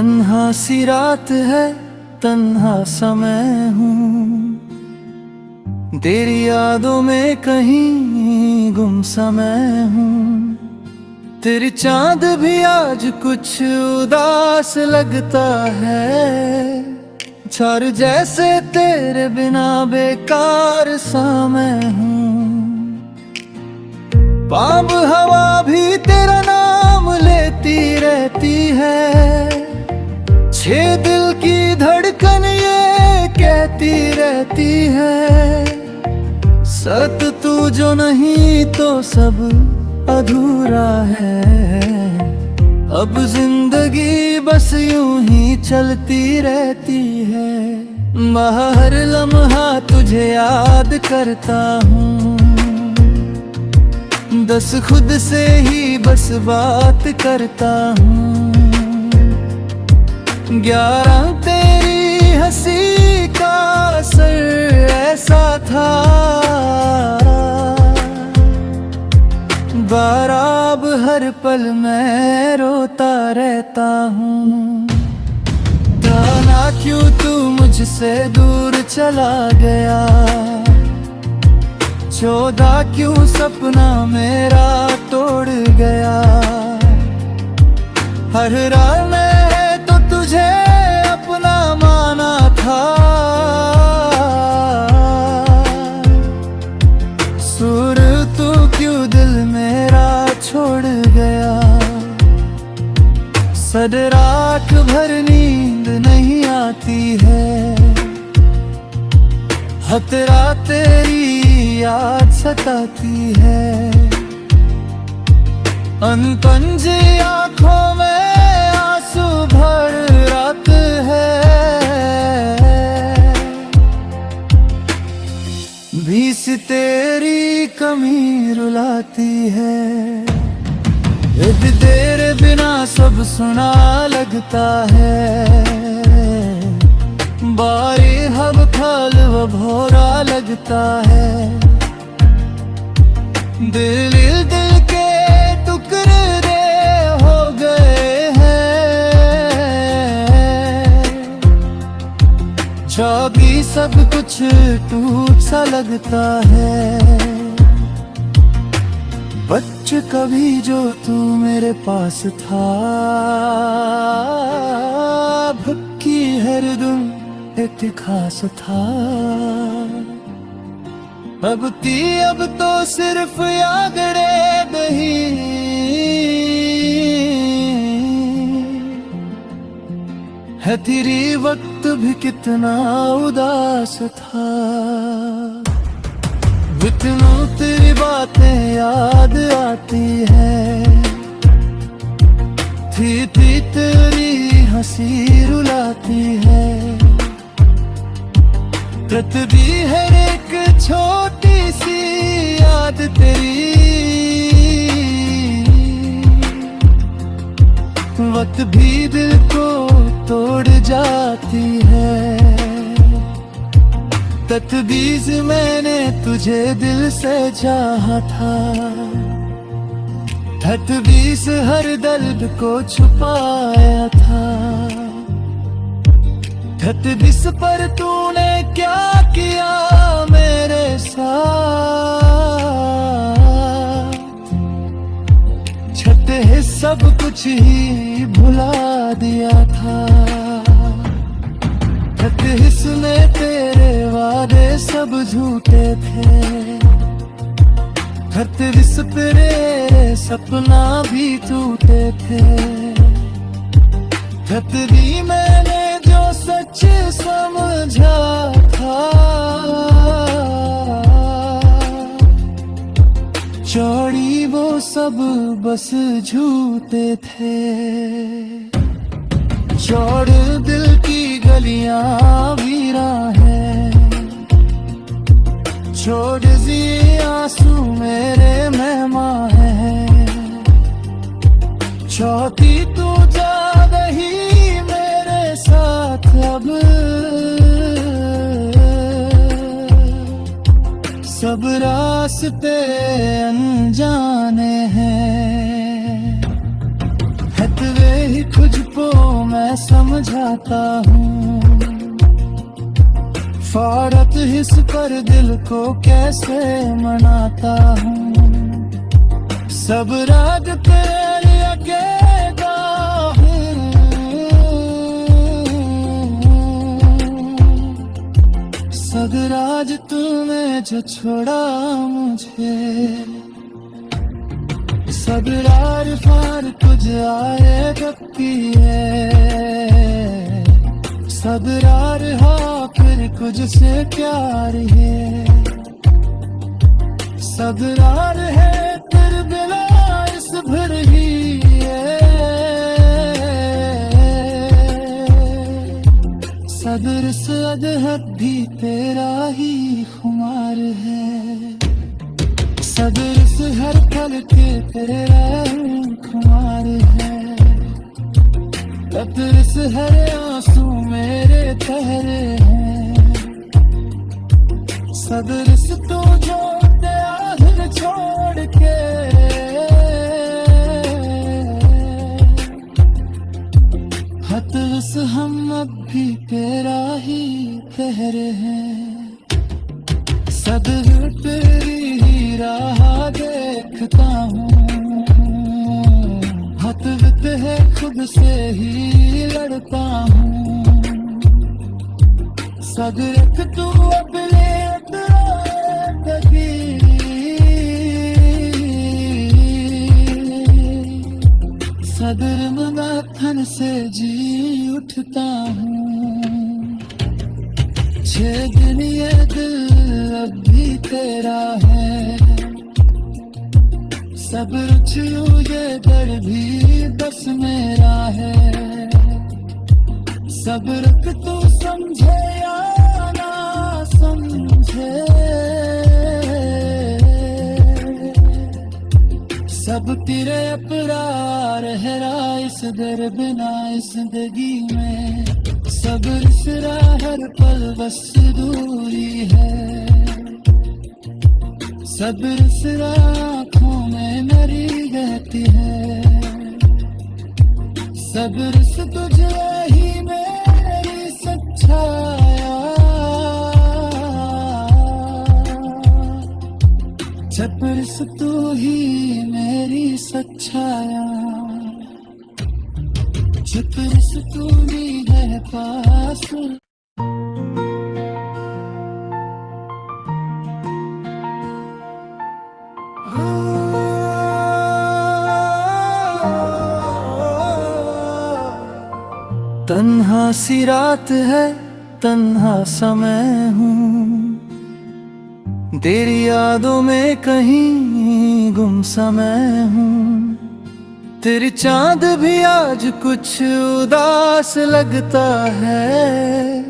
तन्हा सी रात है, तन्हा समय हूँ, तेरी यादों में कहीं गुम सा मैं हूँ। तेरी चांद भी आज कुछ उदास लगता है, चार जैसे तेरे बिना बेकार सा मैं हूँ। पाप हवा भी तेरा नाम लेती रहती है, छह दिल की धड़कन ये कहती रहती है, सत तू जो नहीं तो सब अधूरा है। अब जिंदगी बस यूं ही चलती रहती है, हर लम्हा तुझे याद करता हूँ, दस खुद से ही बस बात करता हूँ। 11 तेरी हंसी का असर ऐसा था, 12 अब हर पल मैं रोता रहता हूँ। जाना क्यों तू मुझसे दूर चला गया, 14 क्यों सपना मेरा तोड़ गया। हर रात में तो तुझे अपना माना था, सुर तू क्यों दिल मेरा छोड़ गया। सद रात भर नींद नहीं आती है, हतरा तेरी याद सताती है। अनपंज आँखों में आंसू भर रात है, भीस तेरी कमी रुलाती है। तेरे बिना सब सुना लगता है, बारी हब फल व भोरा लगता है। दिल दिल के टुकड़े हो गए हैं, चाबी सब कुछ टूट सा लगता है। बच्चे कभी जो तू मेरे पास था, भक्की हरदम एक खास था। अब तो सिर्फ यादड़े नहीं, है तेरी वक्त भी कितना उदास था। इतनों तेरी बातें याद आती है, थी तेरी हंसी रुलाती है। भी है एक छोटी सी याद तेरी, वक्त भी दिल को तोड़ जाती है। तजवीज़ मैंने तुझे दिल से चाहा था, तजवीज़ हर दर्द को छुपाया था। तजवीज़ पर तूने क्या किया मेरे साथ, छठे सब कुछ ही भुला दिया था। हिस्स में तेरे वादे सब झूठे थे, हिस्स तेरे सपना भी टूटे थे। भी मैंने जो सच समझा था, चौड़ी वो सब बस झूठे थे। चौड़ दिल की गलियां वीरा है, छोड़ दिए आंसू मेरे मेहमान है। चौथी तू जा रही मेरे साथ अब, सब रास्ते अनजाने हैं। तुझको मैं मैं समझाता हूँ। फारत हिस पर दिल को कैसे मनाता हूँ। सब राग तेरे अकेला हूँ। सब राज तूने जो छोड़ा मुझे। सब रार फार तुझ आए गपी है। सब रार हा फिर कुछ से प्यार है। सब रार है तेरे बिना इस भर ही है। सदर से अदहद भी तेरा ही खुमार है। सदर से हर पल के तेरा खुमार है। कतर से हर आंसू मेरे ठहरे हैं। सदर से तू जो आखिर छोड़ के। हतर से हम अब भी तेरा ही ठहरे हैं। सदर तेरी ही राह देखता हूँ। हतवत है खुद से ही लड़ता हूँ। सदरक तू अपने कभी। सदर मंगाथन से जी उठता हूँ। 6 दिन ये दिल अब भी तेरा है। सब्र छू ये दर भी बस मेरा है। सब्र के तू समझे या ना समझे। सब तेरे अपरार है इस दर बिना इस जिंदगी में। सब्र सिरा हर पल बस दूरी है। सब्र सिरा आँखों में मेरी रहती है। सब्र से तुझे ही मेरी सच्चाया। सब्र से तू ही मेरी सच्चाया। सब्र से तू भी है पास। तन्हा सी रात है तन्हा समय हूँ। तेरी यादों में कहीं गुम समय हूँ। तेरी चांद भी आज कुछ उदास लगता है।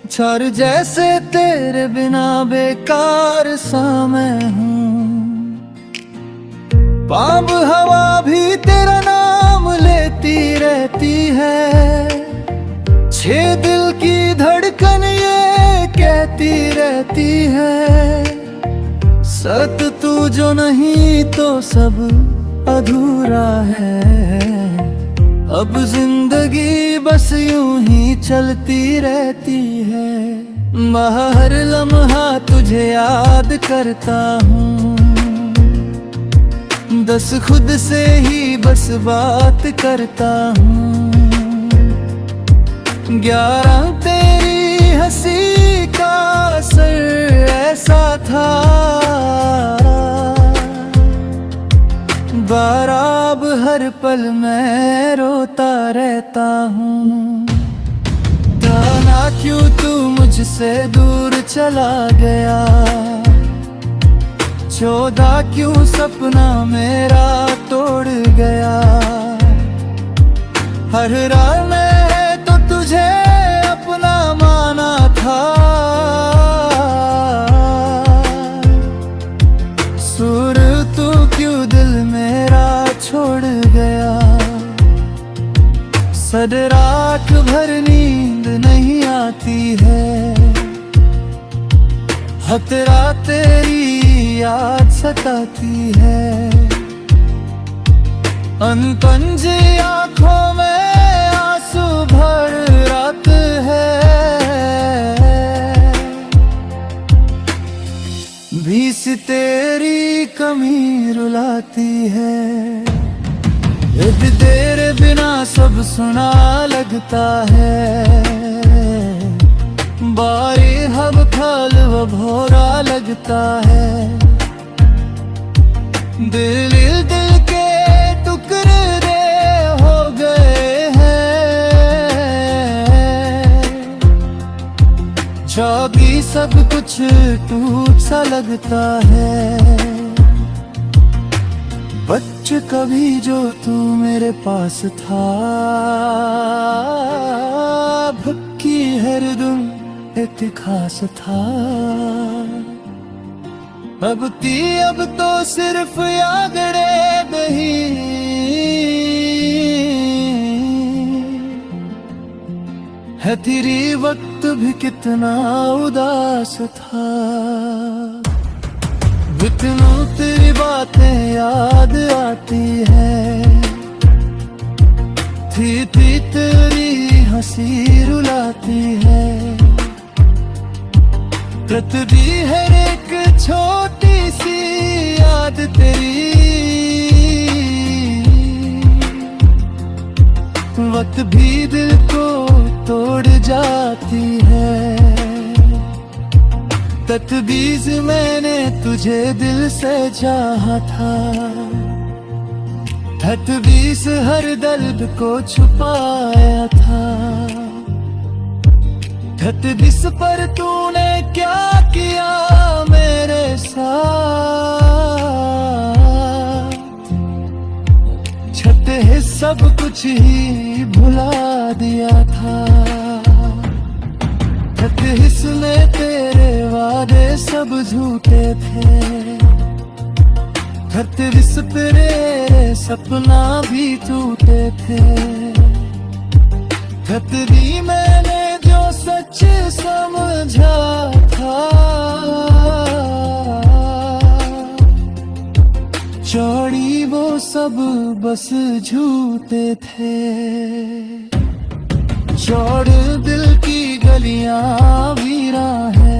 चार जैसे तेरे बिना बेकार सा मैं हूँ। पाप हवा भी तेरा नाम लेती रहती है। 6 दिल की धड़कन ये कहती रहती है। सत तू जो नहीं तो सब अधूरा है। अब जिंदगी बस यूं ही चलती रहती है। हर लम्हा तुझे याद करता हूँ। 10 खुद से ही बस बात करता हूँ। 11 तेरी हंसी का असर ऐसा था। 12 अब हर पल मैं रोता रहता हूँ। जाना क्यों तू मुझसे दूर चला गया। 14 क्यों सपना मेरा तोड़ गया। हर रात में तो तुझे अपना माना था। सुर तू क्यों दिल मेरा छोड़ गया। सद रात भर नींद नहीं आती है। खतरा तेरी याद सताती है। अनपंज आँखों में आंसू भर रात है, बीस तेरी कमी रुलाती है। एक तेरे बिना सब सुना लगता है, बारी हब फल व भोरा लगता है। दिल दिल के टुकड़े हो गए हैं, चौकी सब कुछ टूट सा लगता है। बच्चे कभी जो तू मेरे पास था, भक्की हरदम एक खास था। अब तो सिर्फ यादड़े नहीं, है तेरी वक्त भी कितना उदास था। बितनों तेरी बातें याद आती है, थी तेरी हंसी रुलाती है। रटती है एक छोटी सी याद तेरी, वक्त भी दिल को तोड़ जाती है। तजवीज़ मैंने तुझे दिल से चाहा था, तजवीज़ हर दर्द को छुपाया था। तजवीज़ पर तूने क्या किया मेरे साथ, छत है सब कुछ ही भुला दिया था। हिस्स में तेरे वादे सब झूठे थे, हिस्स तेरे सपना भी टूटे थे। खतरी मैंने जो सच समझा था, चौड़ी वो सब बस झूठे थे। चौड़ दिल की गलियां वीरा है,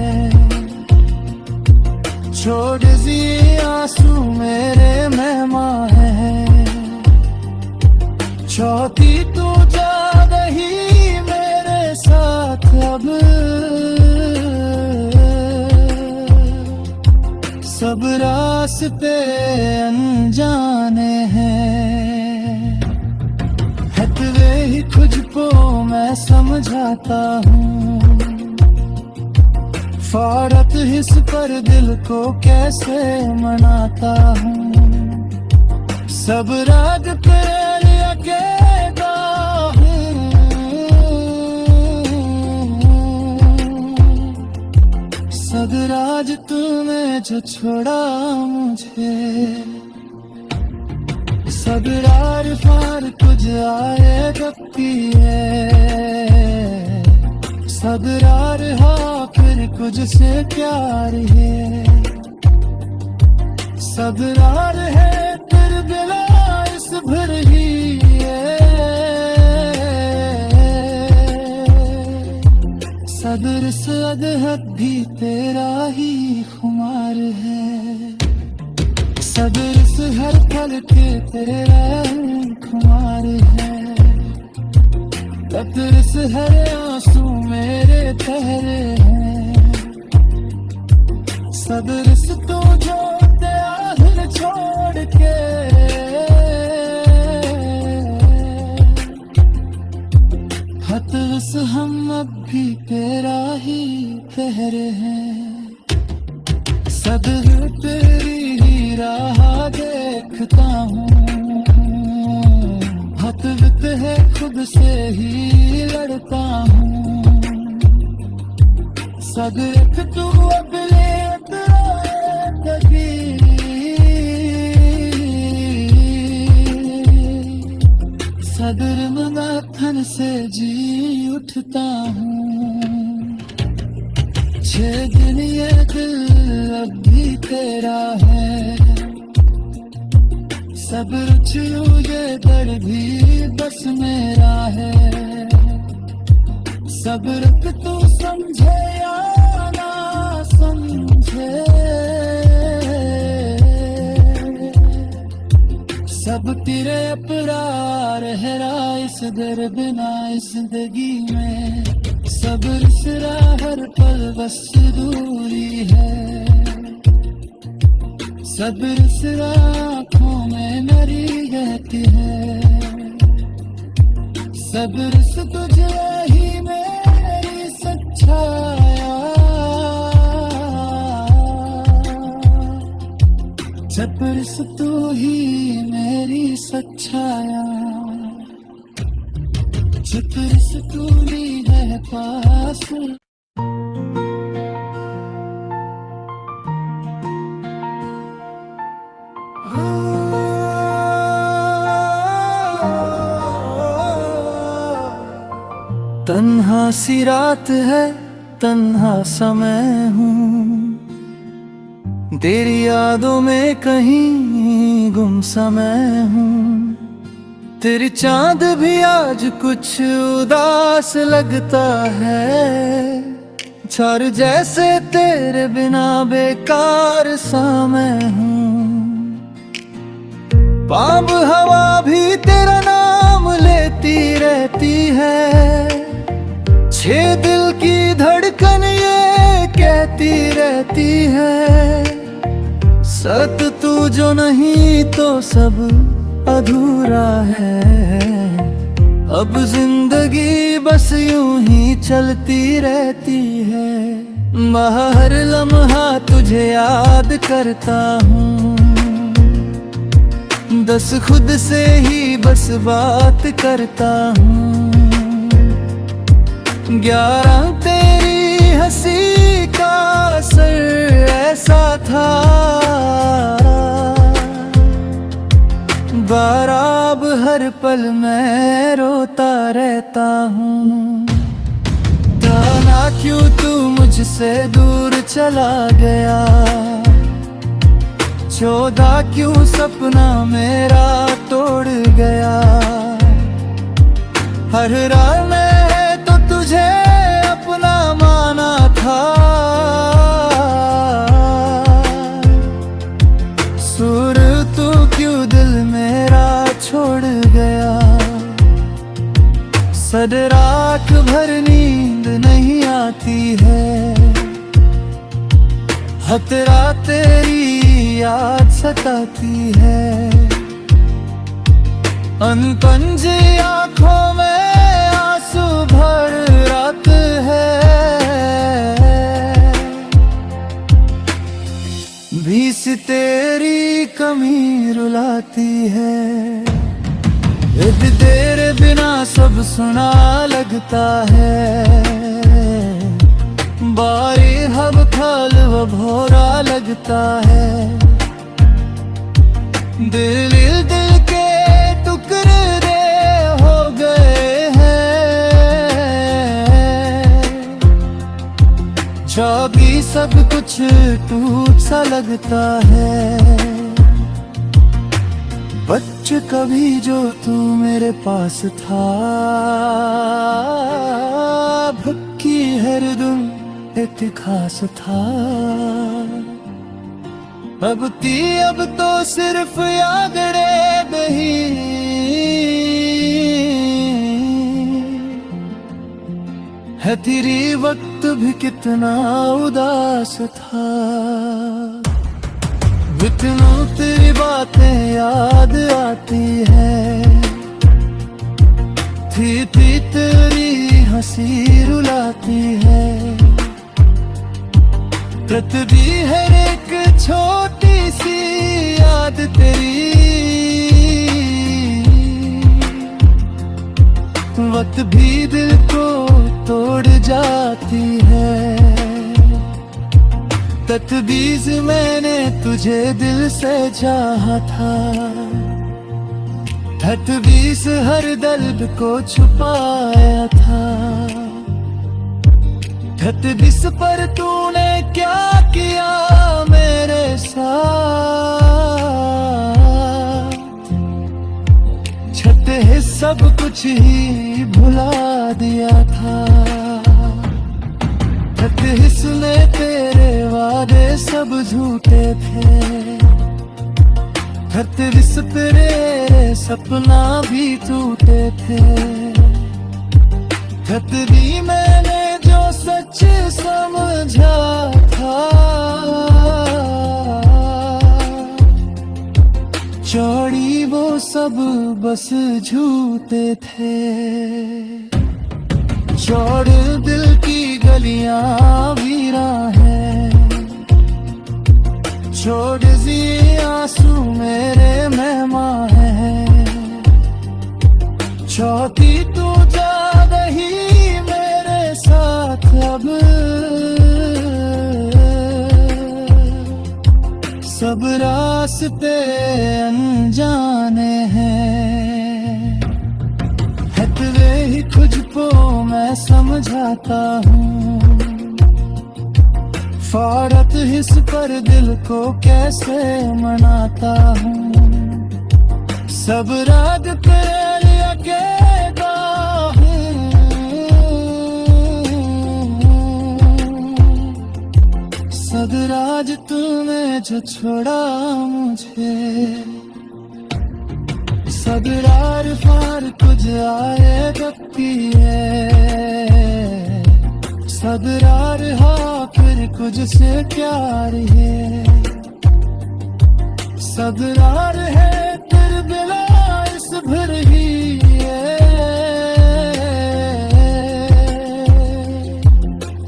छोड़ दिए आंसू मेरे मेहमान है। चौथी तू जा रही मेरे साथ अब, सब रास्ते अनजाने हैं। हटवे ही तुझको मैं समझाता हूँ, फारत हिस पर दिल को कैसे मनाता हूँ। सब राग तेरे अकेला हूँ, सब राज तूने जो छोड़ा मुझे। सब रार फार तुझ आए गपी है, सब रार हाँ फिर कुछ से प्यार है। सब रार है फिर बिला इस भर ही है, सदर सद हद भी तेरा ही खुमार है। सदर से हर पल के तेरा खुमार है, कतर से हर आंसू मेरे ठहरे हैं। सदर से तू जो दिल छोड़ के, खतर से हम अब भी तेरा ही ठहरे हैं। सदर तेरी ही राह देखता हूँ, हतवत है खुद से ही लड़ता हूँ। सदर तू अब ले कभी, सदर मंगाथन से जी उठता हूँ। 6 दिन ये दिल अब भी तेरा है, सब्र छू ये दर्द भी बस मेरा है। सब्र पे तू समझे या ना समझे, सब तेरे अपरार है इस दर बिना इस जिंदगी में, सब्र सिरा हर पल बस दूरी है, सब्र सिरा आँखों में नरी रहती है, सब्र से तुझे ही मेरी सच्चाया, सब्र से तू ही मेरी सच्चाया, सब्र से तू ही है पास। तन्हा सी रात है, तन्हा समय हूँ, तेरी यादों में कहीं गुम सा मैं हूँ, तेरी चांद भी आज कुछ उदास लगता है, चार जैसे तेरे बिना बेकार सा मैं हूँ, पाप हवा भी तेरा नाम लेती रहती है, छह दिल की धड़कन ये कहती रहती है, सत तू जो नहीं तो सब अधूरा है, अब जिंदगी बस यूं ही चलती रहती है, हर लम्हा तुझे याद करता हूँ, दस खुद से ही बस बात करता हूँ, 11 तेरी हंसी का असर ऐसा था, 12 अब हर पल मैं रोता रहता हूँ, जाना क्यों तू मुझसे दूर चला गया, 14 क्यों सपना मेरा तोड़ गया, हर रात में तो तुझे अपना माना था, सुर तू क्यों दिल मेरा छोड़ गया, सद रात भर नींद नहीं आती है, हतरा तेरी याद सताती है, अनपंज आँखों में आंसू भर रात है, भीस तेरी कमी रुलाती है, तेरे बिना सब सुना लगता है, बारी हब खल व भोरा लगता है, दिल दिल के टुकड़े दे हो गए हैं, चाबी सब कुछ टूट सा लगता है, बच्चे कभी जो तू मेरे पास था, भक्की हरदम एक खास था, अब तो सिर्फ याद रे नहीं, है तेरी वक्त भी कितना उदास था, इतनों तेरी बातें याद आती है, थी तेरी हंसी रुलाती है, प्रति हर एक छोटी सी याद तेरी, वक्त भी दिल को तोड़ जाती है, तजवीज़ मैंने तुझे दिल से चाहा था, तजवीज़ हर दर्द को छुपाया था, तजवीज़ पर तूने क्या किया मेरे साथ, छत है सब कुछ ही भुला दिया था। खत हिस्से तेरे वादे सब झूठे थे, खत तेरे सपना भी टूटे थे। खत दी मैंने जो सच समझा था, चौड़ी वो सब बस झूठे थे। चौड़ दिल की गलियां वीरा है, छोड़ दिए आंसू मेरे मेहमान है। चौथी तू जा रही मेरे साथ अब, सब रास्ते अनजाने हैं। हतवे ही तुझको मैं समझाता हूँ, फारत हिस पर दिल को कैसे मनाता हूँ। सब राग तेरे अकेला हूँ, सदराज तूने जो छोड़ा मुझे। सदरार फार कुछ आए गति है, सदरार हाँ फिर कुछ से प्यार है। सदरार है तेरे बिला इस भर ही है,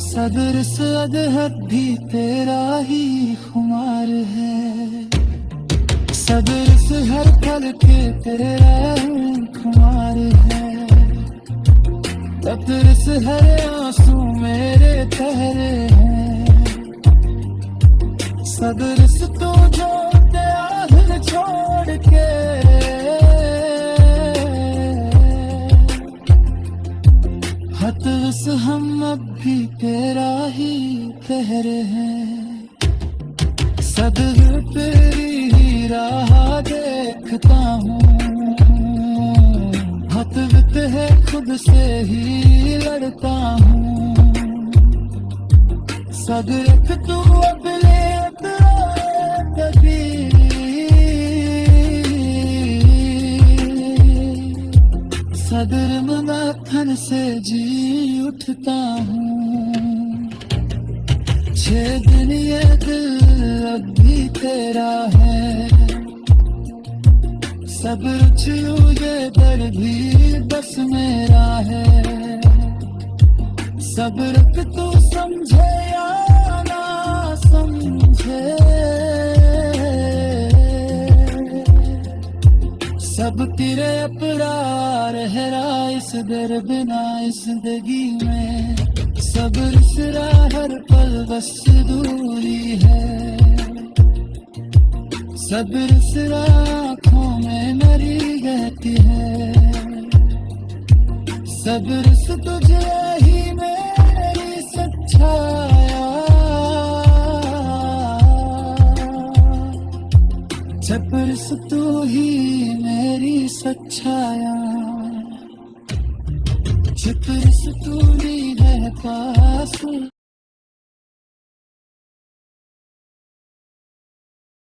सदर सद हद भी तेरा ही खुमार है। सदर से हर पल के तेरा खुमार है, कतर से हर आंसू मेरे ठहरे हैं। सदर से तू जो तेरा दिल छोड़ के, हतर से हम अब भी तेरा ही ठहरे हैं। सदर तेरी ही राह देखता हूँ, हतवत है खुद से ही लड़ता हूँ। सदरक तू अपने कभी, सदर मनाथन से जी उठता हूँ। 6 दिन ये दिल अब भी तेरा है, सब्र छू ये दर भी बस मेरा है। सब्र के तू समझे या ना समझे, सब तेरे अपरार है इस दर बिना इस जिंदगी में। सब्र सिरा हर पल बस दूरी है, सब्र सिरा आँखों में मरी रहती है। सब्र से तुझे ही मेरी सच्चाया, सब्र से तू ही मेरी सच्चाई।